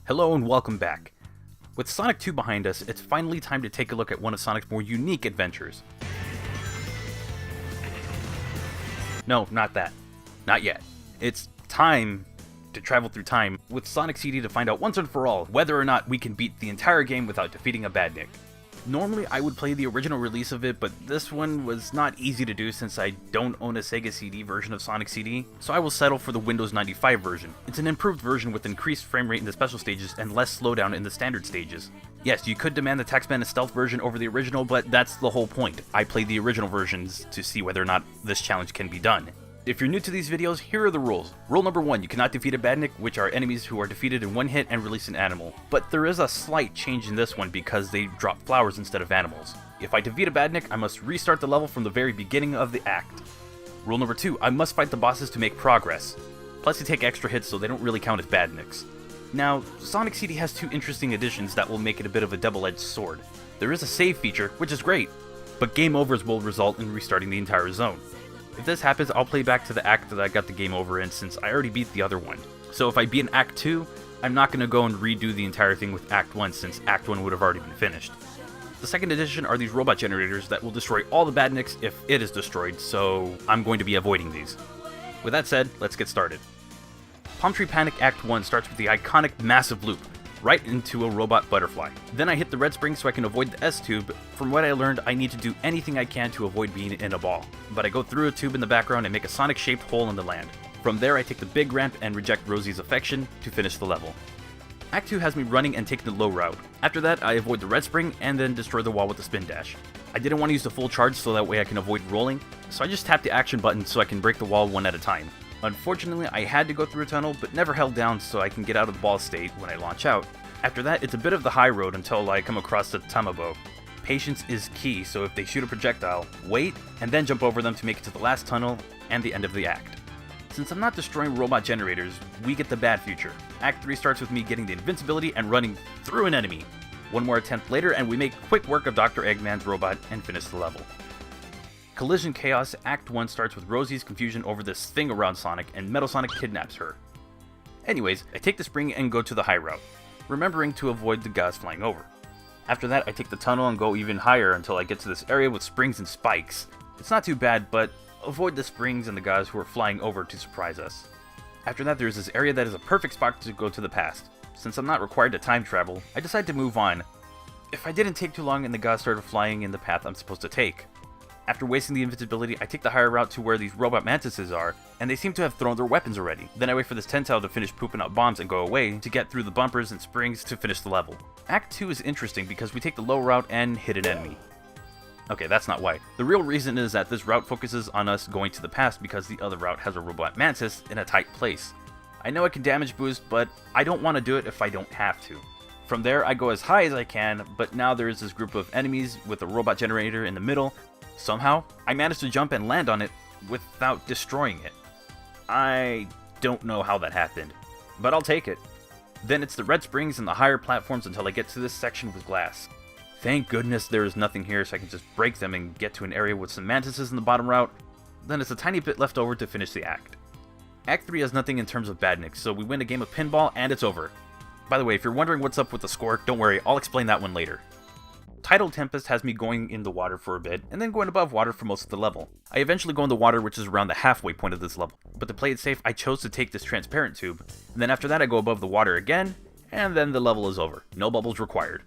Hello and welcome back. With Sonic 2 behind us, it's finally time to take a look at one of Sonic's more unique adventures. No, not that. Not yet. It's time to travel through time with Sonic CD to find out once and for all whether or not we can beat the entire game without defeating a Badnik. Normally I would play the original release of it, but this one was not easy to do since I don't own a Sega CD version of Sonic CD, so I will settle for the Windows 95 version. It's an improved version with increased frame rate in the special stages and less slowdown in the standard stages. Yes, you could demand the Taxman Stealth version over the original, but that's the whole point. I played the original versions to see whether or not this challenge can be done. If you're new to these videos, here are the rules. Rule number 1, you cannot defeat a Badnik, which are enemies who are defeated in one hit and release an animal. But there is a slight change in this one because they drop flowers instead of animals. If I defeat a Badnik, I must restart the level from the very beginning of the act. Rule number 2, I must fight the bosses to make progress. Plus you take extra hits so they don't really count as Badniks. Now, Sonic CD has two interesting additions that will make it a bit of a double-edged sword. There is a save feature, which is great, but game overs will result in restarting the entire zone. If this happens, I'll play back to the act that I got the game over in since I already beat the other one. So if I beat an Act 2, I'm not going to go and redo the entire thing with Act 1 since Act 1 would have already been finished. The second addition are these robot generators that will destroy all the Badniks if it is destroyed, so I'm going to be avoiding these. With that said, let's get started. Palm Tree Panic Act 1 starts with the iconic massive loop, right into a robot butterfly. Then I hit the red spring so I can avoid the S-tube. From what I learned, I need to do anything I can to avoid being in a ball. But I go through a tube in the background and make a Sonic-shaped hole in the land. From there I take the big ramp and reject Rosie's affection to finish the level. Act 2 has me running and taking the low route. After that, I avoid the red spring and then destroy the wall with the spin dash. I didn't want to use the full charge so that way I can avoid rolling, so I just tap the action button so I can break the wall one at a time. Unfortunately, I had to go through a tunnel, but never held down so I can get out of the ball state when I launch out. After that, it's a bit of the high road until I come across the Tamabo. Patience is key, so if they shoot a projectile, wait, and then jump over them to make it to the last tunnel and the end of the act. Since I'm not destroying robot generators, we get the bad future. Act 3 starts with me getting the invincibility and running through an enemy. One more attempt later, and we make quick work of Dr. Eggman's robot and finish the level. Collision Chaos Act 1 starts with Rosie's confusion over this thing around Sonic, and Metal Sonic kidnaps her. Anyways, I take the spring and go to the high route, remembering to avoid the guys flying over. After that, I take the tunnel and go even higher until I get to this area with springs and spikes. It's not too bad, but avoid the springs and the guys who are flying over to surprise us. After that, there's this area that is a perfect spot to go to the past. Since I'm not required to time travel, I decide to move on. If I didn't take too long and the guys started flying in the path I'm supposed to take. After wasting the invincibility, I take the higher route to where these robot mantises are, and they seem to have thrown their weapons already. Then I wait for this Tentile to finish pooping out bombs and go away to get through the bumpers and springs to finish the level. Act 2 is interesting because we take the low route and hit an enemy. Okay, that's not why. The real reason is that this route focuses on us going to the past because the other route has a robot mantis in a tight place. I know I can damage boost, but I don't want to do it if I don't have to. From there, I go as high as I can, but now there is this group of enemies with a robot generator in the middle. Somehow, I managed to jump and land on it without destroying it. I don't know how that happened, but I'll take it. Then it's the red springs and the higher platforms until I get to this section with glass. Thank goodness there is nothing here so I can just break them and get to an area with some mantises in the bottom route. Then it's a tiny bit left over to finish the act. Act 3 has nothing in terms of Badnik, so we win a game of pinball and it's over. By the way, if you're wondering what's up with the score, don't worry, I'll explain that one later. Tidal Tempest has me going in the water for a bit, and then going above water for most of the level. I eventually go in the water, which is around the halfway point of this level, but to play it safe, I chose to take this transparent tube, and then after that I go above the water again, and then the level is over. No bubbles required.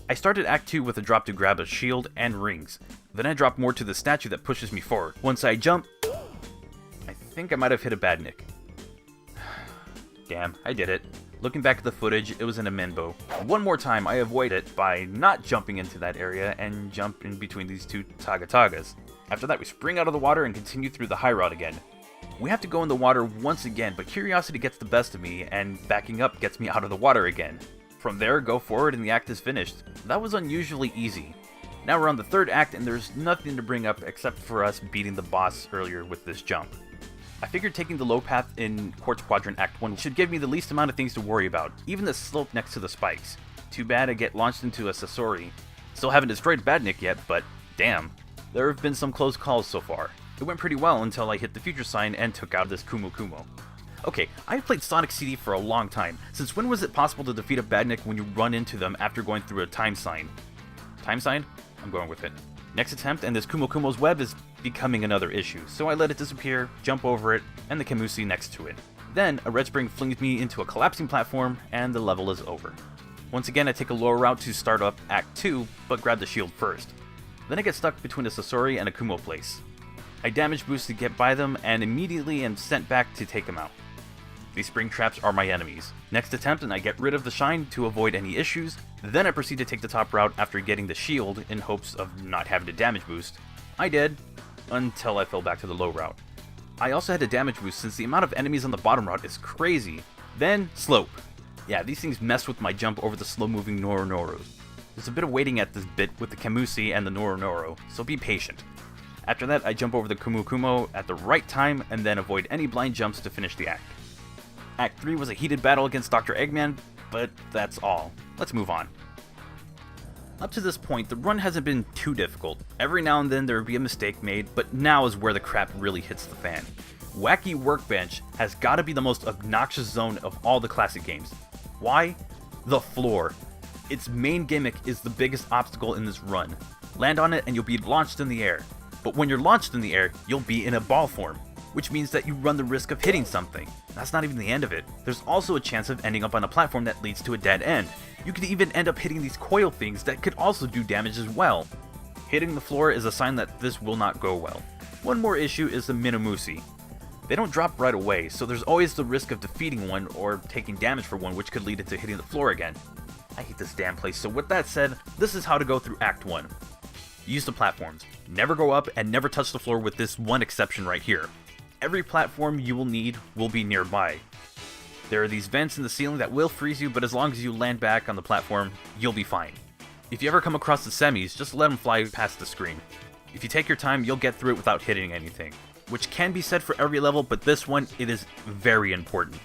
I started Act 2 with a drop to grab a shield and rings. Then I drop more to the statue that pushes me forward. Once I jump, I think I might have hit a Badnik. Damn, I did it. Looking back at the footage, it was in a Minbo. One more time, I avoid it by not jumping into that area and jump in between these two Tagas. After that, we spring out of the water and continue through the high route again. We have to go in the water once again, but curiosity gets the best of me, and backing up gets me out of the water again. From there, go forward and the act is finished. That was unusually easy. Now we're on the third act and there's nothing to bring up except for us beating the boss earlier with this jump. I figured taking the low path in Squadron Act 1 should give me the least amount of things to worry about, even the slope next to the spikes. Too bad I get launched into a Sasori. Still haven't destroyed Badnik yet, but damn. There have been some close calls so far. It went pretty well until I hit the future sign and took out this Kumo Kumo. Okay, I've played Sonic CD for a long time. Since when was it possible to defeat a Badnik when you run into them after going through a time sign? Time sign? I'm going with it. Next attempt, and this Kumo Kumo's web is becoming another issue, so I let it disappear, jump over it, and the Camusi next to it. Then, a red spring flings me into a collapsing platform, and the level is over. Once again, I take a lower route to start up Act 2, but grab the shield first. Then I get stuck between a Sasori and a Kumo place. I damage boost to get by them, and immediately am sent back to take them out. These spring traps are my enemies. Next attempt, and I get rid of the shine to avoid any issues. Then I proceed to take the top route after getting the shield in hopes of not having to damage boost. I did, until I fell back to the low route. I also had to damage boost since the amount of enemies on the bottom route is crazy. Then, slope. Yeah, these things mess with my jump over the slow-moving Noro-Noros. There's a bit of waiting at this bit with the Camusi and the Noro-Noro, so be patient. After that, I jump over the Kumo Kumo at the right time and then avoid any blind jumps to finish the act. Act 3 was a heated battle against Dr. Eggman, but that's all. Let's move on. Up to this point, the run hasn't been too difficult. Every now and then there would be a mistake made, but now is where the crap really hits the fan. Wacky Workbench has gotta be the most obnoxious zone of all the classic games. Why? The floor. Its main gimmick is the biggest obstacle in this run. Land on it and you'll be launched in the air. But when you're launched in the air, you'll be in a ball form, which means that you run the risk of hitting something. That's not even the end of it. There's also a chance of ending up on a platform that leads to a dead end. You could even end up hitting these coil things that could also do damage as well. Hitting the floor is a sign that this will not go well. One more issue is the Minimusi. They don't drop right away, so there's always the risk of defeating one or taking damage for one, which could lead into hitting the floor again. I hate this damn place, so with that said, this is how to go through Act 1. Use the platforms. Never go up and never touch the floor with this one exception right here. Every platform you will need will be nearby. There are these vents in the ceiling that will freeze you, but as long as you land back on the platform, you'll be fine. If you ever come across the semis, just let them fly past the screen. If you take your time, you'll get through it without hitting anything. Which can be said for every level, but this one, it is very important.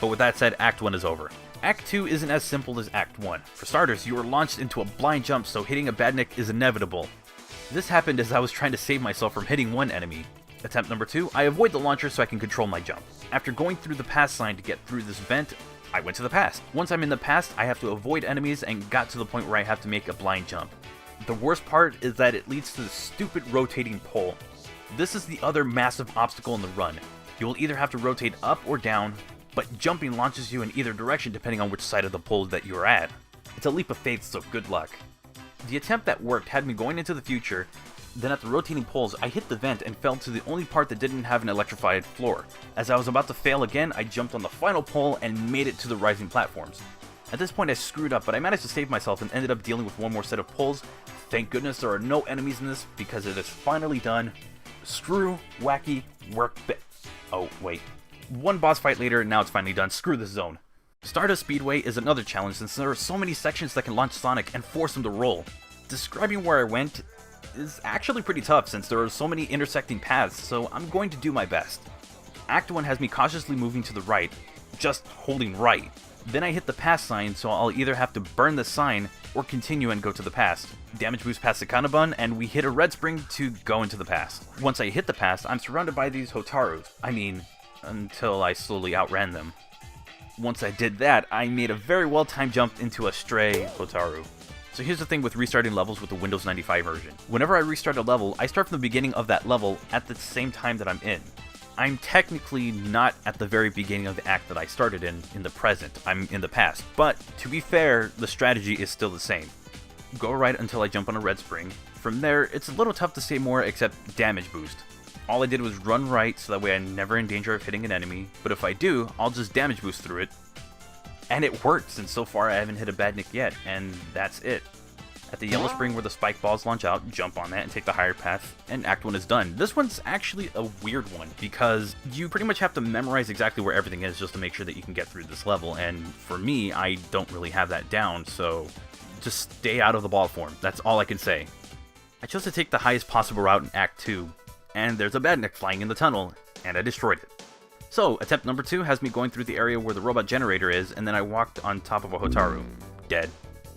But with that said, Act 1 is over. Act 2 isn't as simple as Act 1. For starters, you are launched into a blind jump, so hitting a Badnik is inevitable. This happened as I was trying to save myself from hitting one enemy. Attempt number 2, I avoid the launcher so I can control my jump. After going through the past sign to get through this vent, I went to the past. Once I'm in the past, I have to avoid enemies and got to the point where I have to make a blind jump. The worst part is that it leads to the stupid rotating pole. This is the other massive obstacle in the run. You will either have to rotate up or down, but jumping launches you in either direction depending on which side of the pole that you're at. It's a leap of faith, so good luck. The attempt that worked had me going into the future. Then at the rotating poles, I hit the vent and fell to the only part that didn't have an electrified floor. As I was about to fail again, I jumped on the final pole and made it to the rising platforms. At this point I screwed up, but I managed to save myself and ended up dealing with one more set of poles. Thank goodness there are no enemies in this, because it is finally done. Screw Wacky Workbench. Oh, wait. One boss fight later, now it's finally done. Screw this zone. Stardust Speedway is another challenge since there are so many sections that can launch Sonic and force him to roll. Describing where I went is actually pretty tough since there are so many intersecting paths, so I'm going to do my best. Act 1 has me cautiously moving to the right, just holding right. Then I hit the past sign, so I'll either have to burn the sign or continue and go to the past. Damage boost past the Kanabun, and we hit a red spring to go into the past. Once I hit the past, I'm surrounded by these Hotarus. I mean, until I slowly outran them. Once I did that, I made a very well-timed jump into a stray Hotaru. So here's the thing with restarting levels with the Windows 95 version. Whenever I restart a level, I start from the beginning of that level at the same time that I'm in. I'm technically not at the very beginning of the act that I started in the present. I'm in the past. But, to be fair, the strategy is still the same. Go right until I jump on a red spring. From there, it's a little tough to say more except damage boost. All I did was run right so that way I'm never in danger of hitting an enemy, but if I do, I'll just damage boost through it. And it worked, since so far I haven't hit a Badnik yet, and that's it. At the yellow spring where the spike balls launch out, jump on that and take the higher path, and Act 1 is done. This one's actually a weird one, because you pretty much have to memorize exactly where everything is just to make sure that you can get through this level, and for me, I don't really have that down, so just stay out of the ball form. That's all I can say. I chose to take the highest possible route in Act 2, and there's a Badnik flying in the tunnel, and I destroyed it. So, attempt number 2 has me going through the area where the robot generator is, and then I walked on top of a Hotaru. Dead.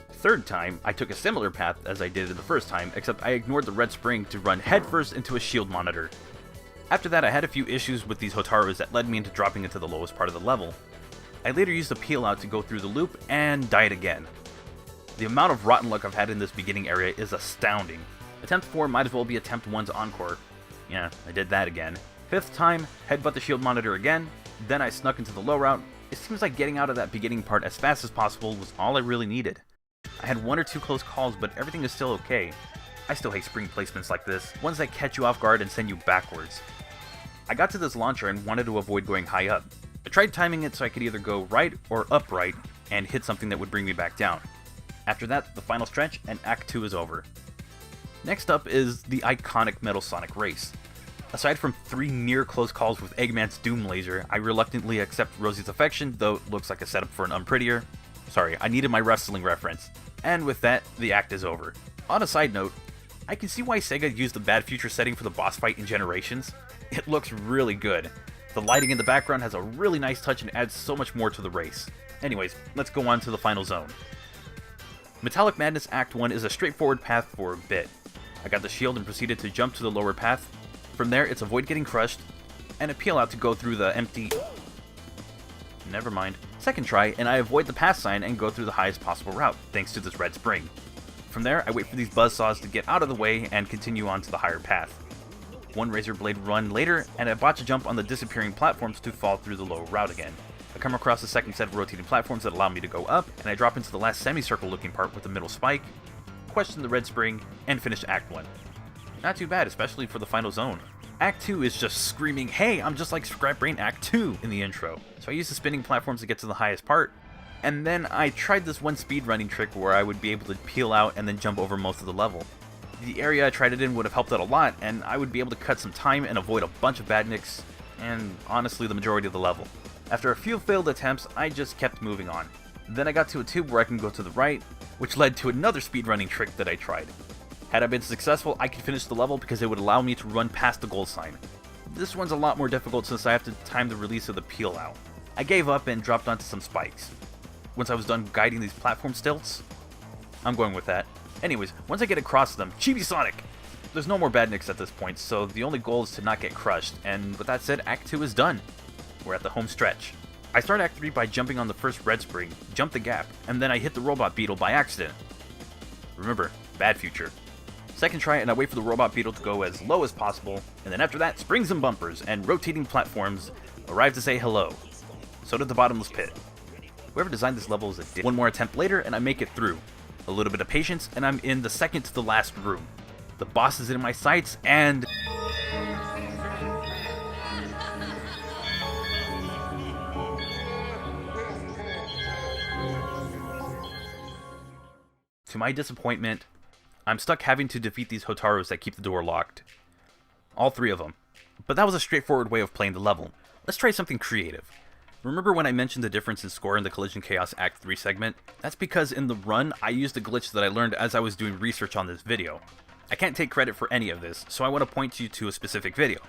Third time, I took a similar path as I did the first time, except I ignored the red spring to run headfirst into a shield monitor. After that, I had a few issues with these Hotaros that led me into dropping into the lowest part of the level. I later used the peel out to go through the loop and died again. The amount of rotten luck I've had in this beginning area is astounding. Attempt 4 might as well be attempt 1's encore. Yeah, I did that again. 5th time, headbutt the shield monitor again, then I snuck into the low route. It seems like getting out of that beginning part as fast as possible was all I really needed. I had 1 or 2 close calls, but everything is still okay. I still hate spring placements like this, ones that catch you off guard and send you backwards. I got to this launcher and wanted to avoid going high up. I tried timing it so I could either go right or upright and hit something that would bring me back down. After that, the final stretch and Act 2 is over. Next up is the iconic Metal Sonic race. Aside from 3 near close calls with Eggman's Doom Laser, I reluctantly accept Rosie's affection, though it looks like a setup for an unprettier. Sorry, I needed my wrestling reference. And with that, the act is over. On a side note, I can see why Sega used the Bad Future setting for the boss fight in Generations. It looks really good. The lighting in the background has a really nice touch and adds so much more to the race. Anyways, let's go on to the final zone. Metallic Madness Act 1 is a straightforward path for a bit. I got the shield and proceeded to jump to the lower path. From there, it's avoid getting crushed, and a peel out to go through the empty... Never mind. Second try, and I avoid the pass sign and go through the highest possible route, thanks to this red spring. From there, I wait for these buzzsaws to get out of the way and continue on to the higher path. 1 razor blade run later, and I botch a jump on the disappearing platforms to fall through the low route again. I come across a second set of rotating platforms that allow me to go up, and I drop into the last semicircle looking part with the middle spike, question the red spring, and finish Act 1. Not too bad, especially for the final zone. Act 2 is just screaming, "Hey, I'm just like Scrap Brain Act 2" in the intro. So I used the spinning platforms to get to the highest part, and then I tried this one speedrunning trick where I would be able to peel out and then jump over most of the level. The area I tried it in would have helped out a lot, and I would be able to cut some time and avoid a bunch of Badniks, and honestly the majority of the level. After a few failed attempts, I just kept moving on. Then I got to a tube where I can go to the right, which led to another speedrunning trick that I tried. Had I been successful, I could finish the level because it would allow me to run past the goal sign. This one's a lot more difficult since I have to time the release of the peel out. I gave up and dropped onto some spikes. Once I was done guiding these platform stilts, I'm going with that. Anyways, once I get across them, Chibi Sonic! There's no more Badniks at this point, so the only goal is to not get crushed, and with that said, Act 2 is done. We're at the home stretch. I start Act 3 by jumping on the first red spring, jump the gap, and then I hit the robot beetle by accident. Remember, Bad Future. Second try, and I wait for the robot beetle to go as low as possible, and then after that, springs and bumpers and rotating platforms arrive to say hello. So did the bottomless pit. Whoever designed this level is a dick. One more attempt later, and I make it through. A little bit of patience, and I'm in the second to the last room. The boss is in my sights, and... to my disappointment, I'm stuck having to defeat these Hotaros that keep the door locked. All 3 of them. But that was a straightforward way of playing the level. Let's try something creative. Remember when I mentioned the difference in score in the Collision Chaos Act 3 segment? That's because in the run, I used a glitch that I learned as I was doing research on this video. I can't take credit for any of this, so I want to point you to a specific video.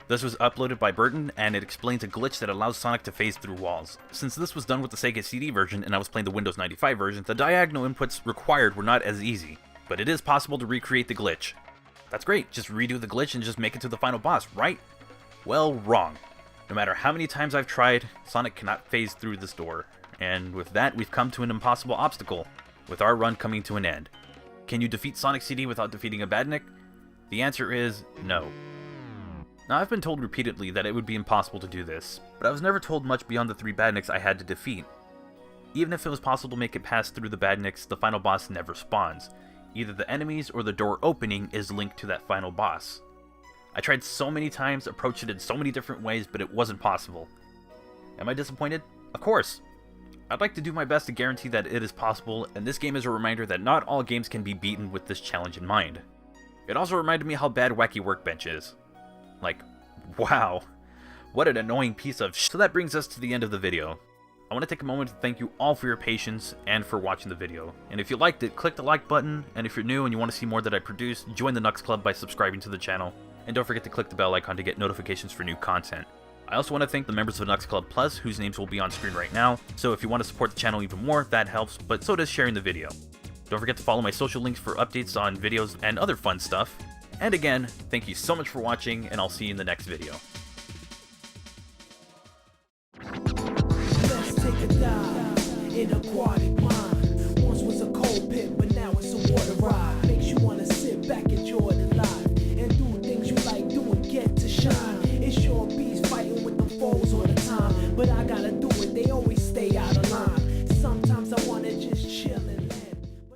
This was uploaded by Burton, and it explains a glitch that allows Sonic to phase through walls. Since this was done with the Sega CD version and I was playing the Windows 95 version, the diagonal inputs required were not as easy. But it is possible to recreate the glitch. That's great, just redo the glitch and just make it to the final boss, right? Well, wrong. No matter how many times I've tried, Sonic cannot phase through this door. And with that, we've come to an impossible obstacle, with our run coming to an end. Can you defeat Sonic CD without defeating a Badnik? The answer is no. Now, I've been told repeatedly that it would be impossible to do this, but I was never told much beyond the 3 Badniks I had to defeat. Even if it was possible to make it past through the Badniks, the final boss never spawns. Either the enemies or the door opening is linked to that final boss. I tried so many times, approached it in so many different ways, but it wasn't possible. Am I disappointed? Of course. I'd like to do my best to guarantee that it is possible, and this game is a reminder that not all games can be beaten with this challenge in mind. It also reminded me how bad Wacky Workbench is. Like, wow. What an annoying piece of sh**. So that brings us to the end of the video. I want to take a moment to thank you all for your patience and for watching the video. And if you liked it, click the like button, and if you're new and you want to see more that I produce, join the Knux Club by subscribing to the channel. And don't forget to click the bell icon to get notifications for new content. I also want to thank the members of Knux Club Plus, whose names will be on screen right now, so if you want to support the channel even more, that helps, but so does sharing the video. Don't forget to follow my social links for updates on videos and other fun stuff. And again, thank you so much for watching, and I'll see you in the next video. Let's take a dive in aquatic